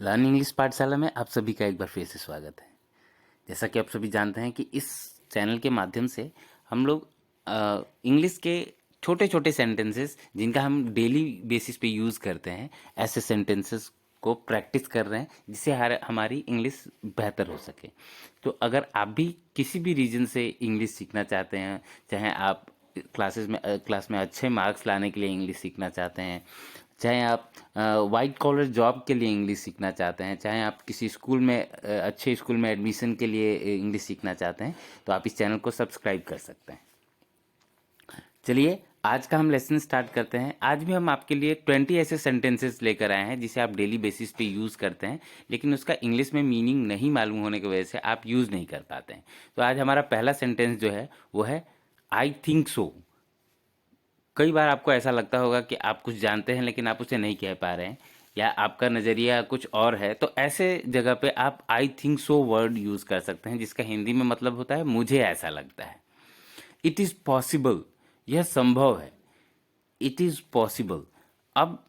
Learn English पाठशाला में आप सभी का एक बार फिर से स्वागत है। जैसा कि आप सभी जानते हैं कि इस चैनल के माध्यम से हम लोग इंग्लिश के छोटे छोटे सेंटेंसेस जिनका हम डेली बेसिस पे यूज़ करते हैं, ऐसे सेंटेंसेस को प्रैक्टिस कर रहे हैं जिससे हमारी इंग्लिश बेहतर हो सके। तो अगर आप भी किसी भी रीजन से इंग्लिश सीखना चाहते हैं, चाहे आप क्लास में अच्छे मार्क्स लाने के लिए इंग्लिश सीखना चाहते हैं, चाहे आप वाइट कॉलर जॉब के लिए इंग्लिश सीखना चाहते हैं, चाहे आप किसी स्कूल में अच्छे स्कूल में एडमिशन के लिए इंग्लिश सीखना चाहते हैं, तो आप इस चैनल को सब्सक्राइब कर सकते हैं। चलिए आज का हम लेसन स्टार्ट करते हैं। आज भी हम आपके लिए 20 ऐसे सेंटेंसेस लेकर आए हैं जिसे आप डेली बेसिस पे यूज़ करते हैं, लेकिन उसका इंग्लिश में मीनिंग नहीं मालूम होने की वजह से आप यूज़ नहीं कर पाते हैं। तो आज हमारा पहला सेंटेंस जो है वो है आई थिंक सो। कई बार आपको ऐसा लगता होगा कि आप कुछ जानते हैं लेकिन आप उसे नहीं कह पा रहे हैं, या आपका नज़रिया कुछ और है, तो ऐसे जगह पे आप I think so word use कर सकते हैं, जिसका हिंदी में मतलब होता है मुझे ऐसा लगता है। इट इज़ पॉसिबल, यह संभव है। It is possible. अब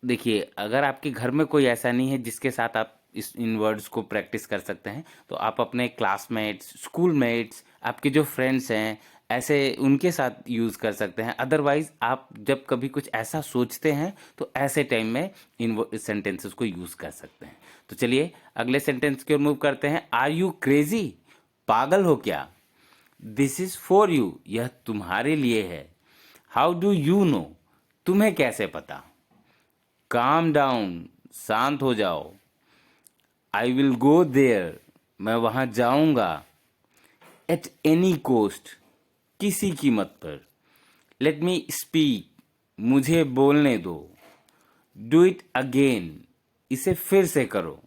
देखिए, अगर आपके घर में कोई ऐसा नहीं है जिसके साथ आप इन वर्ड्स को प्रैक्टिस कर सकते हैं, तो आप अपने क्लासमेट्स, स्कूलमेट्स, आपके जो फ्रेंड्स हैं, ऐसे उनके साथ यूज़ कर सकते हैं। अदरवाइज आप जब कभी कुछ ऐसा सोचते हैं तो ऐसे टाइम में इन सेंटेंसेस को यूज़ कर सकते हैं। तो चलिए अगले सेंटेंस की ओर मूव करते हैं। Are you crazy? पागल हो क्या? दिस इज फॉर यू, यह तुम्हारे लिए है। How do you know? तुम्हें कैसे पता? काम डाउन, शांत हो जाओ। आई विल गो देयर, मैं वहां जाऊंगा। एट एनी कोस्ट, किसी कीमत पर। लेट मी स्पीक, मुझे बोलने दो। डू इट अगेन, इसे फिर से करो।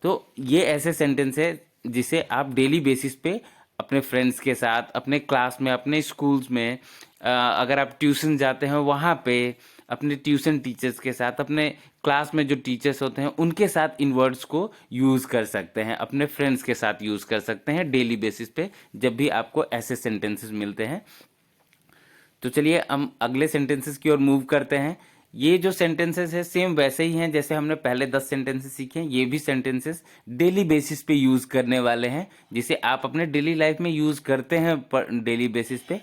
तो ये ऐसे सेंटेंस है जिसे आप डेली बेसिस पे अपने फ्रेंड्स के साथ, अपने क्लास में, अपने स्कूल्स में, अगर आप ट्यूशन जाते हैं वहाँ पे अपने ट्यूशन टीचर्स के साथ, अपने क्लास में जो टीचर्स होते हैं उनके साथ इन वर्ड्स को यूज़ कर सकते हैं, अपने फ्रेंड्स के साथ यूज़ कर सकते हैं डेली बेसिस पे जब भी आपको ऐसे सेंटेंसेस मिलते हैं। तो चलिए हम अगले सेंटेंसेस की ओर मूव करते हैं। ये जो सेंटेंसेस है सेम वैसे ही हैं जैसे हमने पहले 10 सेंटेंसेस सीखे हैं। ये भी सेंटेंसेस डेली बेसिस पे यूज़ करने वाले हैं, जिसे आप अपने डेली लाइफ में यूज़ करते हैं डेली बेसिस पे।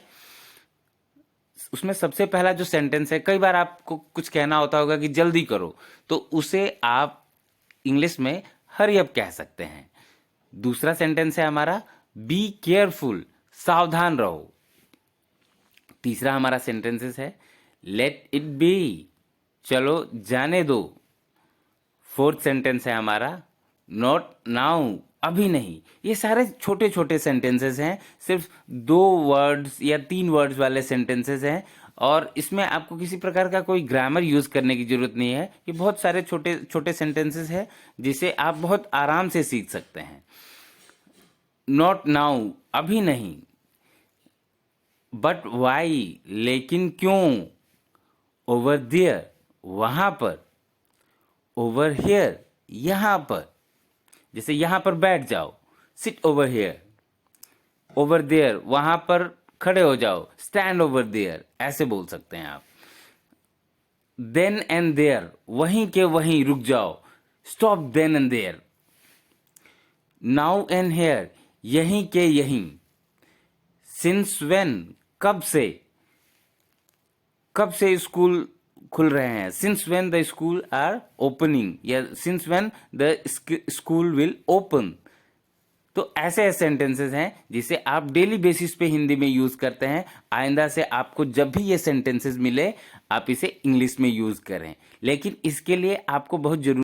उसमें सबसे पहला जो सेंटेंस है, कई बार आपको कुछ कहना होता होगा कि जल्दी करो, तो उसे आप इंग्लिश में हरी अप कह सकते हैं। दूसरा सेंटेंस है हमारा बी केयरफुल, सावधान रहो। तीसरा हमारा सेंटेंसेस है लेट इट बी, चलो जाने दो। फोर्थ सेंटेंस है हमारा नॉट नाउ, अभी नहीं। ये सारे छोटे छोटे सेंटेंसेस हैं, सिर्फ 2 वर्ड्स या 3 वर्ड्स वाले सेंटेंसेस हैं, और इसमें आपको किसी प्रकार का कोई ग्रामर यूज करने की जरूरत नहीं है। ये बहुत सारे छोटे छोटे सेंटेंसेस हैं जिसे आप बहुत आराम से सीख सकते हैं। नॉट नाउ, अभी नहीं। बट वाई, लेकिन क्यों। ओवर देयर, वहां पर। ओवर हियर, यहां पर। जैसे यहां पर बैठ जाओ, sit over here. Over there, वहां पर खड़े हो जाओ, स्टैंड ओवर देयर, ऐसे बोल सकते हैं आप। देन एंड देयर, वहीं के वहीं रुक जाओ, stop then and there. Now and here, यहीं के यहीं। सिंस व्हेन, कब से। कब से स्कूल खुल रहे हैं, since when the school are opening, या since when the school will open. तो ऐसे सेंटेंसेस हैं जिसे आप डेली बेसिस पे हिंदी में यूज करते हैं। आइंदा से आपको जब भी ये सेंटेंसेस मिले आप इसे इंग्लिश में यूज करें, लेकिन इसके लिए आपको बहुत जरूरी